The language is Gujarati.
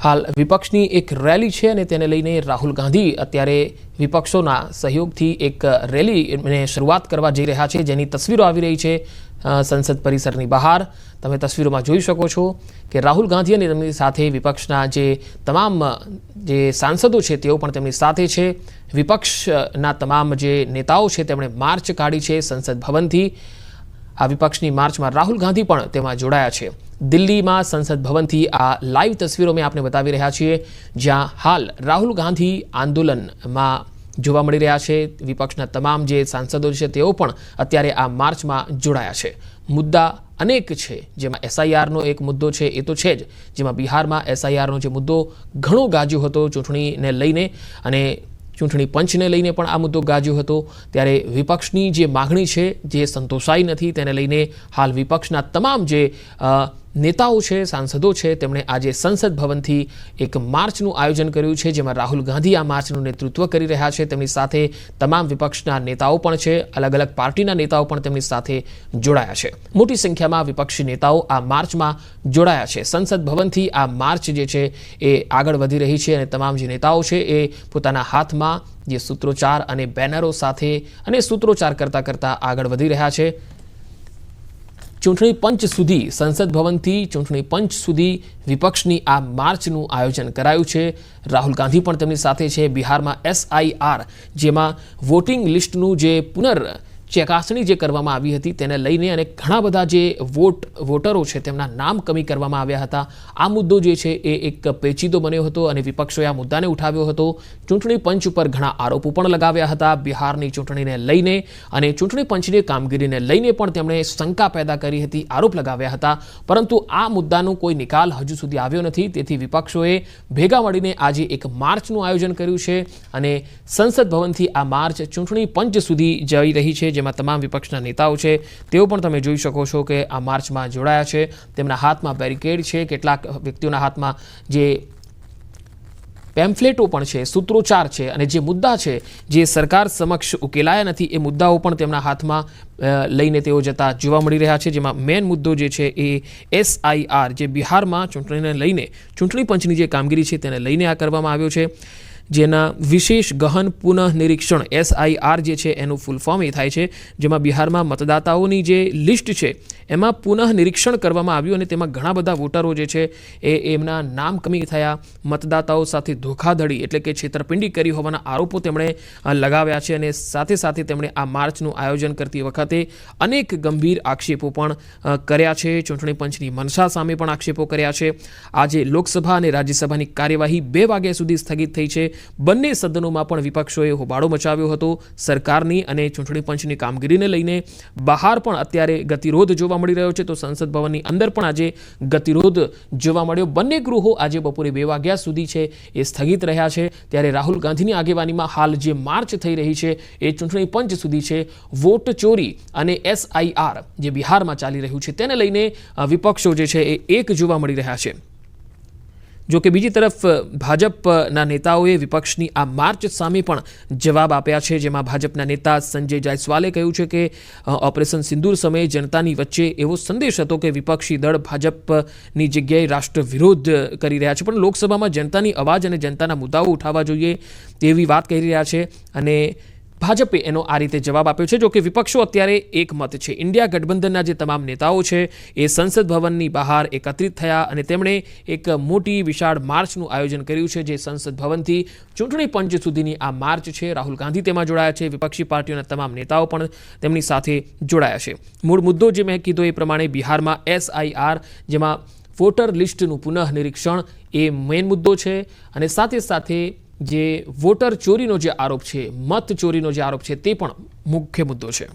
હાલ વિપક્ષની એક રેલી છે અને તેને લઈને રાહુલ ગાંધી અત્યારે વિપક્ષોના સહયોગથી એક રેલીને શરૂઆત કરવા જઈ રહ્યા છે, જેની તસવીરો આવી રહી છે સંસદ પરિસરની બહાર. તમે તસવીરોમાં જોઈ શકો છો કે રાહુલ ગાંધી અને તેમની સાથે વિપક્ષના જે તમામ જે સાંસદો છે તેઓ પણ તેમની સાથે છે. વિપક્ષના તમામ જે નેતાઓ છે તેમણે માર્ચ કાઢી છે સંસદ ભવનથી. આ વિપક્ષની માર્ચમાં રાહુલ ગાંધી પણ તેમાં જોડાયા છે. દિલ્હીમાં સંસદ ભવનથી આ લાઈવ તસવીરો મેં આપને બતાવી રહ્યા છીએ, જ્યાં હાલ રાહુલ ગાંધી આંદોલનમાં જોવા મળી રહ્યા છે. વિપક્ષના તમામ જે સાંસદો છે તેઓ પણ અત્યારે આ માર્ચમાં જોડાયા છે. મુદ્દા અનેક છે, જેમાં એસઆઈઆરનો એક મુદ્દો છે એ તો છે જ, જેમાં બિહારમાં એસઆઈઆરનો જે મુદ્દો ઘણો ગાજ્યો હતો ચૂંટણીને લઈને અને ચૂંટણી પંચને લઈને પણ આ મુદ્દો ગાજ્યો હતો. ત્યારે વિપક્ષની જે માગણી છે જે સંતોષાઈ નથી, તેને લઈને હાલ વિપક્ષના તમામ જે નેતાઓ છે, સાંસદો છે, તેમણે આજે સંસદ ભવનથી એક માર્ચનું આયોજન કર્યું છે, જેમાં રાહુલ ગાંધી આ માર્ચનું નેતૃત્વ કરી રહ્યા છે. તેમની સાથે તમામ વિપક્ષના નેતાઓ પણ છે, અલગ અલગ પાર્ટીના નેતાઓ પણ તેમની સાથે જોડાયા છે. મોટી સંખ્યામાં વિપક્ષી નેતાઓ આ માર્ચમાં જોડાયા છે. સંસદ ભવનથી આ માર્ચ જે છે એ આગળ વધી રહી છે અને તમામ જે નેતાઓ છે એ પોતાના હાથમાં જે સૂત્રોચ્ચાર અને બેનરો સાથે અને સૂત્રોચ્ચાર કરતા કરતા આગળ વધી રહ્યા છે. ચૂંટણી પંચ સુધી, સંસદ ભવનથી ચૂંટણી પંચ સુધી વિપક્ષની આ માર્ચનું આયોજન કરાયું છે. રાહુલ ગાંધી પણ તેમની સાથે છે. બિહારમાં એસઆઈઆર, જેમાં વોટિંગ લિસ્ટનું જે ચકાસણી જે કરવામાં આવી હતી તેને લઈને અને ઘણા બધા જે વોટરો છે તેમના નામ કમી કરવામાં આવ્યા હતા. આ મુદ્દો જે છે એ એક પેચીદો બન્યો હતો અને વિપક્ષોએ આ મુદ્દાને ઉઠાવ્યો હતો. ચૂંટણી પંચ ઉપર ઘણા આરોપો પણ લગાવ્યા હતા બિહારની ચૂંટણીને લઈને, અને ચૂંટણી પંચની કામગીરીને લઈને પણ તેમણે શંકા પેદા કરી હતી, આરોપ લગાવ્યા હતા. પરંતુ આ મુદ્દાનો કોઈ નિકાલ હજુ સુધી આવ્યો નથી. તેથી વિપક્ષોએ ભેગા મળીને આજે એક માર્ચનું આયોજન કર્યું છે અને સંસદ ભવનથી આ માર્ચ ચૂંટણી પંચ સુધી જઈ રહી છે, જેમાં તમામ વિપક્ષના નેતાઓ છે તેઓ પણ તમે જોઈ શકો છો કે આ માર્ચમાં જોડાયા છે. તેમના હાથમાં બેરિકેડ છે, કેટલાક વ્યક્તિઓના હાથમાં જે પેમ્ફલેટો પણ છે, સૂત્રોચ્ચાર છે, અને જે મુદ્દા છે જે સરકાર સમક્ષ ઉકેલાયા નથી એ મુદ્દાઓ પણ તેમના હાથમાં લઈને તેઓ જતા જોવા મળી રહ્યા છે. જેમાં મેઇન મુદ્દો જે છે એ એસઆઈઆર, જે બિહારમાં ચૂંટણીને લઈને ચૂંટણી પંચની જે કામગીરી છે તેને લઈને આ કરવામાં આવ્યો છે, જેના વિશેષ ગહન પુનઃ નિરીક્ષણ એસઆઈઆર જે છે એનું ફૂલ ફોર્મ એ થાય છે, જેમાં બિહારમાં મતદાતાઓની જે લિસ્ટ છે એમાં પુનઃ નિરીક્ષણ કરવામાં આવ્યું અને તેમાં ઘણા બધા વોટરો જે છે એમના નામ કમી થયા. મતદાતાઓ સાથે ધોખાધડી એટલે કે છેતરપિંડી કરી હોવાના આરોપો તેમણે લગાવ્યા છે અને સાથે સાથે તેમણે આ માર્ચનું આયોજન કરતી વખતે અનેક ગંભીર આક્ષેપો પણ કર્યા છે. ચૂંટણી પંચની મનસા સામે પણ આક્ષેપો કર્યા છે. આજે લોકસભા અને રાજ્યસભાની કાર્યવાહી 2 વાગ્યા સુધી સ્થગિત થઈ છે. બંને સદનોમાં પણ વિપક્ષોએ હોબાળો મચાવ્યો હતો સરકારની અને ચૂંટણી પંચની કામગીરીને લઈને. બહાર પણ અત્યારે ગતિરોધ જોવા મળી રહ્યો છે, તો સંસદ ભવનની અંદર પણ આજે ગતિરોધ જોવા મળ્યો. બંને ગૃહો આજે બપોરે 2 વાગ્યા સુધી છે એ સ્થગિત રહ્યા છે. ત્યારે રાહુલ ગાંધીની આગેવાનીમાં હાલ જે માર્ચ થઈ રહી છે એ ચૂંટણી પંચ સુધી છે. વોટ ચોરી અને એસઆઈઆર જે બિહારમાં ચાલી રહ્યું છે તેને લઈને વિપક્ષો જે છે એ એક જોવા મળી રહ્યા છે. જો કે બીજી તરફ ભાજપના નેતાઓએ વિપક્ષની આ માર્ચ સામે પણ જવાબ આપ્યા છે, જેમાં ભાજપના નેતા સંજય જાયસવાલે કહ્યું છે કે ઓપરેશન સિંદૂર સમયે જનતાની વચ્ચે એવો સંદેશ હતો કે વિપક્ષી દળ ભાજપની જગ્યાએ રાષ્ટ્ર વિરોધ કરી રહ્યા છે, પણ લોકસભામાં જનતાની અવાજ અને જનતાના મુદ્દાઓ ઉઠાવવા જોઈએ તેવી વાત કહી રહ્યા છે અને ભાજપે એનો આ રીતે જવાબ આપ્યો છે. જો કે વિપક્ષો અત્યારે એક મત છે. ઇન્ડિયા ગઠબંધનના જે તમામ નેતાઓ છે એ સંસદ ભવનની બહાર એકત્રિત થયા અને તેમણે એક મોટી વિશાળ માર્ચનું આયોજન કર્યું છે, જે સંસદ ભવનથી ચૂંટણી પંચ સુધીની આ માર્ચ છે. રાહુલ ગાંધી તેમાં જોડાયા છે. વિપક્ષી પાર્ટીઓના તમામ નેતાઓ પણ તેમની સાથે જોડાયા છે. મૂળ મુદ્દો જે મેં કીધો એ પ્રમાણે બિહારમાં એસઆઈઆર, જેમાં વોટર લિસ્ટનું પુનઃ નિરીક્ષણ એ મેઇન મુદ્દો છે, અને સાથે સાથે જે વોટર ચોરીનો જે આરોપ છે, મત ચોરીનો જે આરોપ છે તે પણ મુખ્ય મુદ્દો છે.